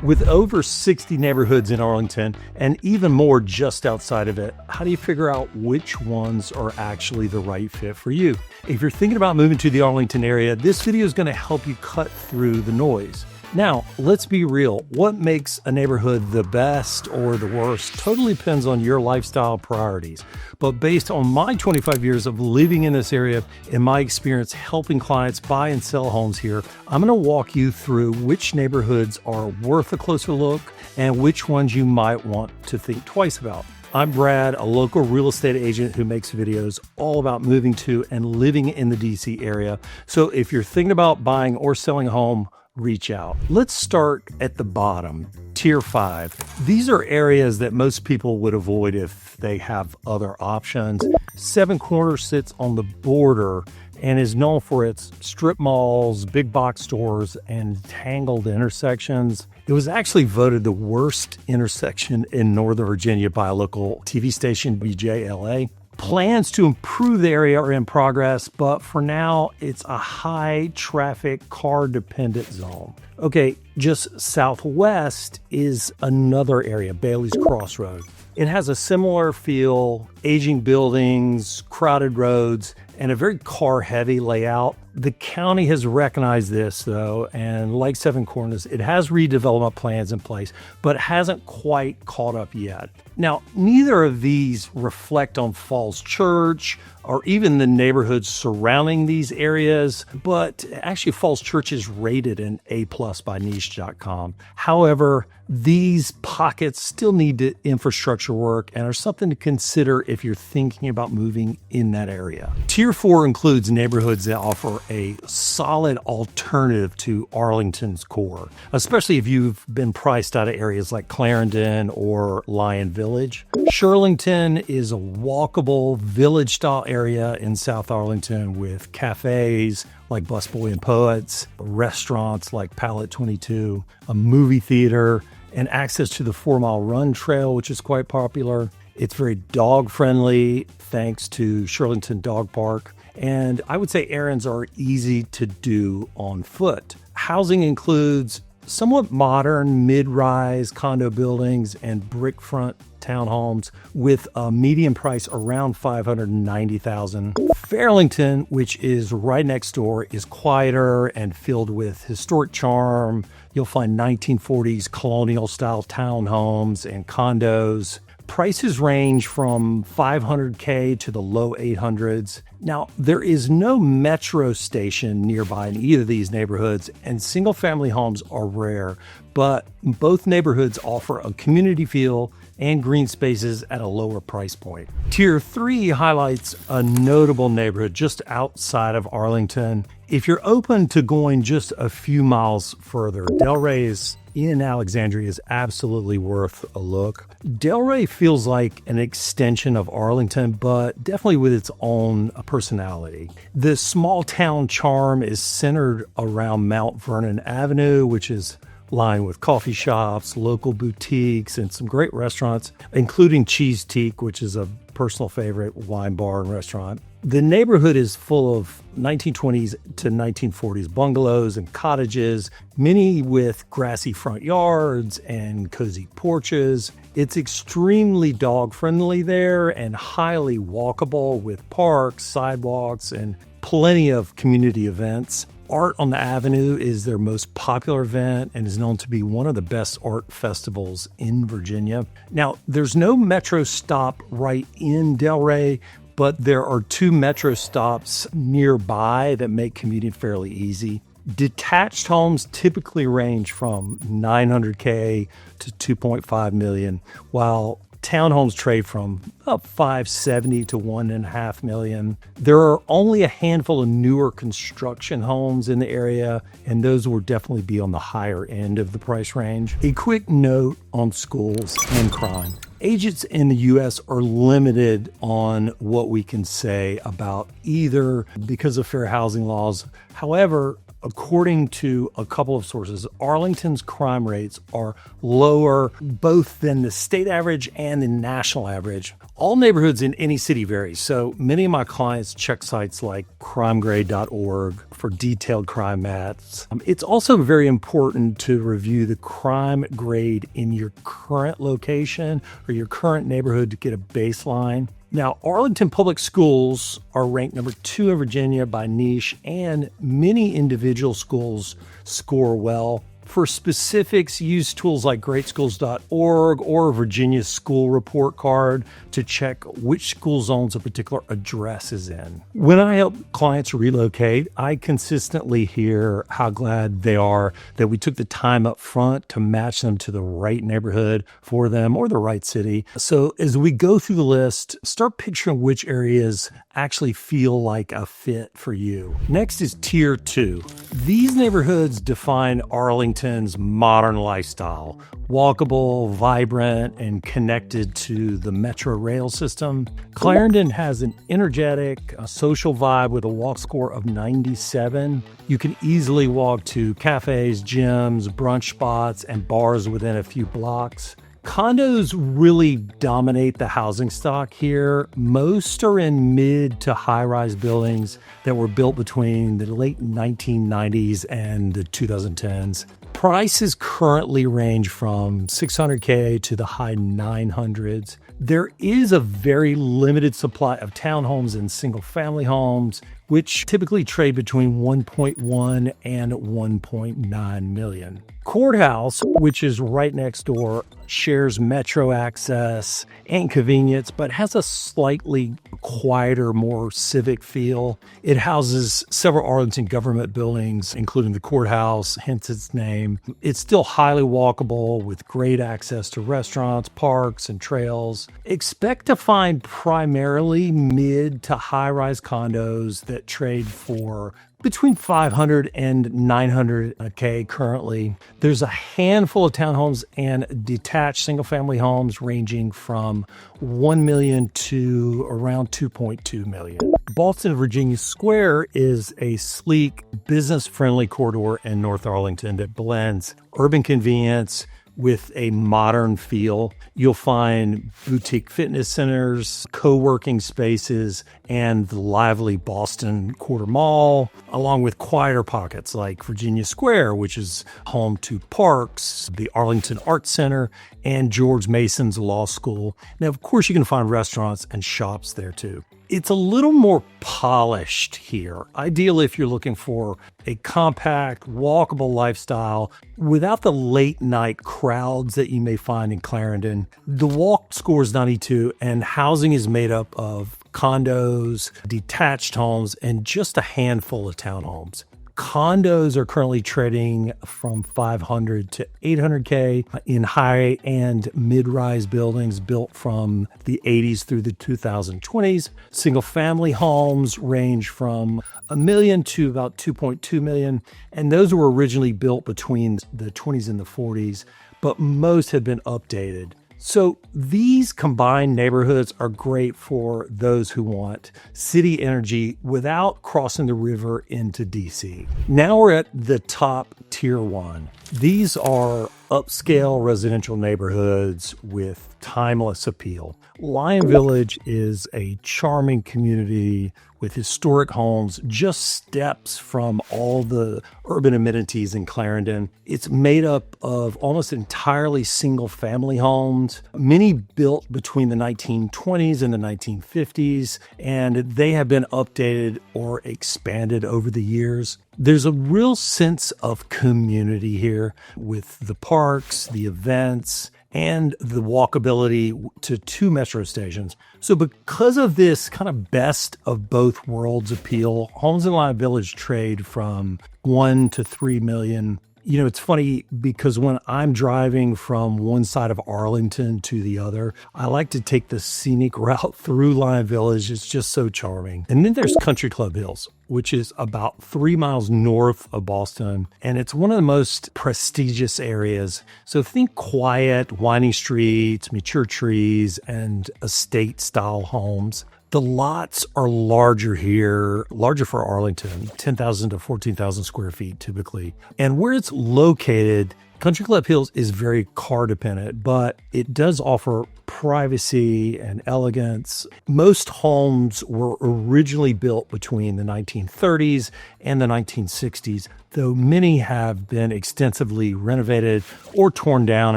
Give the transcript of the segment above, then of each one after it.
With over 60 neighborhoods in Arlington and even more just outside of it, how do you figure out which ones are actually the right fit for you? If you're thinking about moving to the Arlington area, this video is going to help you cut through the noise. Now, let's be real. What makes a neighborhood the best or the worst totally depends on your lifestyle priorities. But based on my 25 years of living in this area and my experience helping clients buy and sell homes here, I'm going to walk you through which neighborhoods are worth a closer look and which ones you might want to think twice about. I'm Brad, a local real estate agent who makes videos all about moving to and living in the DC area. So if you're thinking about buying or selling a home, reach out. Let's start at the bottom, Tier 5. These are areas that most people would avoid if they have other options. Seven Corners sits on the border and is known for its strip malls, big box stores, and tangled intersections. It was actually voted the worst intersection in Northern Virginia by a local TV station, WJLA. Plans to improve the area are in progress, but for now, it's a high traffic, car dependent zone. Okay, just southwest is another area, Bailey's Crossroads. It has a similar feel, aging buildings, crowded roads, and a very car-heavy layout. The county has recognized this, though, and like Seven Corners, it has redevelopment plans in place, but hasn't quite caught up yet. Now, neither of these reflect on Falls Church or even the neighborhoods surrounding these areas, but actually Falls Church is rated an A+ by niche.com. However, these pockets still need infrastructure work and are something to consider if you're thinking about moving in that area. Tier 4 includes neighborhoods that offer a solid alternative to Arlington's core, especially if you've been priced out of areas like Clarendon or Lyon Village. Shirlington is a walkable village-style area in South Arlington with cafes like Busboy and Poets, restaurants like Palette 22, a movie theater, and access to the 4 Mile Run Trail, which is quite popular. It's very dog-friendly thanks to Shirlington Dog Park. And I would say errands are easy to do on foot. Housing includes somewhat modern mid-rise condo buildings and brick front townhomes with a median price around $590,000. Fairlington, which is right next door, is quieter and filled with historic charm. You'll find 1940s colonial style townhomes and condos. Prices range from $500K to the low 800s. Now, there is no metro station nearby in either of these neighborhoods, and single-family homes are rare, but both neighborhoods offer a community feel and green spaces at a lower price point. Tier 3 highlights a notable neighborhood just outside of Arlington. If you're open to going just a few miles further, Delray in Alexandria is absolutely worth a look. Delray feels like an extension of Arlington, but definitely with its own personality. The small town charm is centered around Mount Vernon Avenue, which is lined with coffee shops, local boutiques, and some great restaurants, including Cheese Teak, which is a personal favorite wine bar and restaurant. The neighborhood is full of 1920s to 1940s bungalows and cottages, many with grassy front yards and cozy porches. It's extremely dog-friendly there and highly walkable with parks, sidewalks, and plenty of community events. Art on the Avenue is their most popular event and is known to be one of the best art festivals in Virginia. Now, there's no metro stop right in Delray, but there are 2 metro stops nearby that make commuting fairly easy. Detached homes typically range from $900K to $2.5 million, while townhomes trade from about $570 to $1.5 million. There are only a handful of newer construction homes in the area, and those will definitely be on the higher end of the price range. A quick note on schools and crime. Agents in the U.S. are limited on what we can say about either because of fair housing laws. However, According to a couple of sources, Arlington's crime rates are lower both than the state average and the national average. All neighborhoods in any city vary, so many of my clients check sites like crimegrade.org for detailed crime maps. It's also very important to review the crime grade in your current location or your current neighborhood to get a baseline. Now, Arlington Public Schools are ranked number 2 in Virginia by niche, and many individual schools score well. For specifics, use tools like greatschools.org or Virginia's school report card to check which school zones a particular address is in. When I help clients relocate, I consistently hear how glad they are that we took the time up front to match them to the right neighborhood for them or the right city. So as we go through the list, start picturing which areas actually feel like a fit for you. Next is Tier 2. These neighborhoods define Arlington's modern lifestyle. Walkable, vibrant, and connected to the metro rail system. Clarendon has an energetic, social vibe with a walk score of 97. You can easily walk to cafes, gyms, brunch spots, and bars within a few blocks. Condos really dominate the housing stock here. Most are in mid to high-rise buildings that were built between the late 1990s and the 2010s. Prices currently range from $600K to the high 900s. There is a very limited supply of townhomes and single-family homes, which typically trade between 1.1 and 1.9 million. Courthouse, which is right next door, shares metro access and convenience, but has a slightly quieter, more civic feel. It houses several Arlington government buildings, including the courthouse, hence its name. It's still highly walkable with great access to restaurants, parks, and trails. Expect to find primarily mid to high-rise condos that trade for between 500 and 900K currently. There's a handful of townhomes and detached single-family homes ranging from 1 million to around 2.2 million. Ballston, Virginia Square is a sleek, business-friendly corridor in North Arlington that blends urban convenience with a modern feel. You'll find boutique fitness centers, co-working spaces, and the lively Ballston Quarter Mall, along with quieter pockets like Virginia Square, which is home to parks, the Arlington Arts Center, and George Mason's Law School. Now, of course, you can find restaurants and shops there too. It's a little more polished here, ideal if you're looking for a compact, walkable lifestyle without the late night crowds that you may find in Clarendon. The walk score is 92, and housing is made up of condos, detached homes, and just a handful of townhomes. Condos are currently trading from 500 to 800K in high and mid-rise buildings built from the 80s through the 2020s. Single-family homes range from $1 million to about $2.2 million, and those were originally built between the 20s and the 40s, but most have been updated. So these combined neighborhoods are great for those who want city energy without crossing the river into DC. Now we're at the top Tier 1. These are upscale residential neighborhoods with timeless appeal. Lyon Village is a charming community with historic homes just steps from all the urban amenities in Clarendon. It's made up of almost entirely single-family homes, many built between the 1920s and the 1950s, and they have been updated or expanded over the years. There's a real sense of community here with the parks, the events, and the walkability to 2 metro stations. So because of this kind of best of both worlds appeal, homes in Lyon Village trade from 1 to 3 million. You know, it's funny because when I'm driving from one side of Arlington to the other, I like to take the scenic route through Lyon Village. It's just so charming. And then there's Country Club Hills, which is about 3 miles north of Ballston, and it's one of the most prestigious areas. So think quiet, winding streets, mature trees, and estate-style homes. The lots are larger here, larger for Arlington, 10,000 to 14,000 square feet typically. And where it's located, Country Club Hills is very car dependent, but it does offer privacy and elegance. Most homes were originally built between the 1930s and the 1960s, though many have been extensively renovated or torn down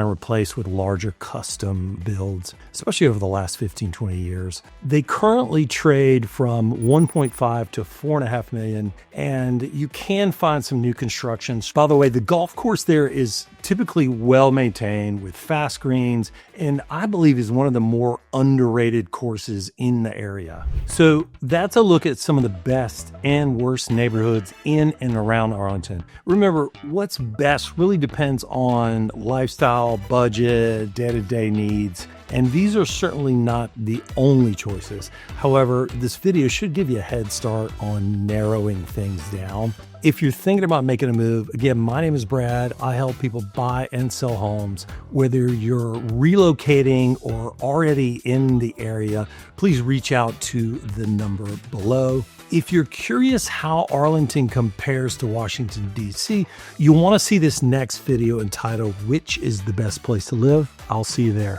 and replaced with larger custom builds, especially over the last 15, 20 years. They currently trade from 1.5 to 4.5 million, and you can find some new constructions. By the way, the golf course there is typically well maintained with fast greens, and I believe is one of the more underrated courses in the area. So that's a look at some of the best and worst neighborhoods in and around Arlington. Remember, what's best really depends on lifestyle, budget, day-to-day needs, and these are certainly not the only choices. However, this video should give you a head start on narrowing things down. If you're thinking about making a move, again, my name is Brad. I help people buy and sell homes. Whether you're relocating or already in the area, please reach out to the number below. If you're curious how Arlington compares to Washington, D.C., you'll want to see this next video entitled, "Which is the Best Place to Live?" I'll see you there.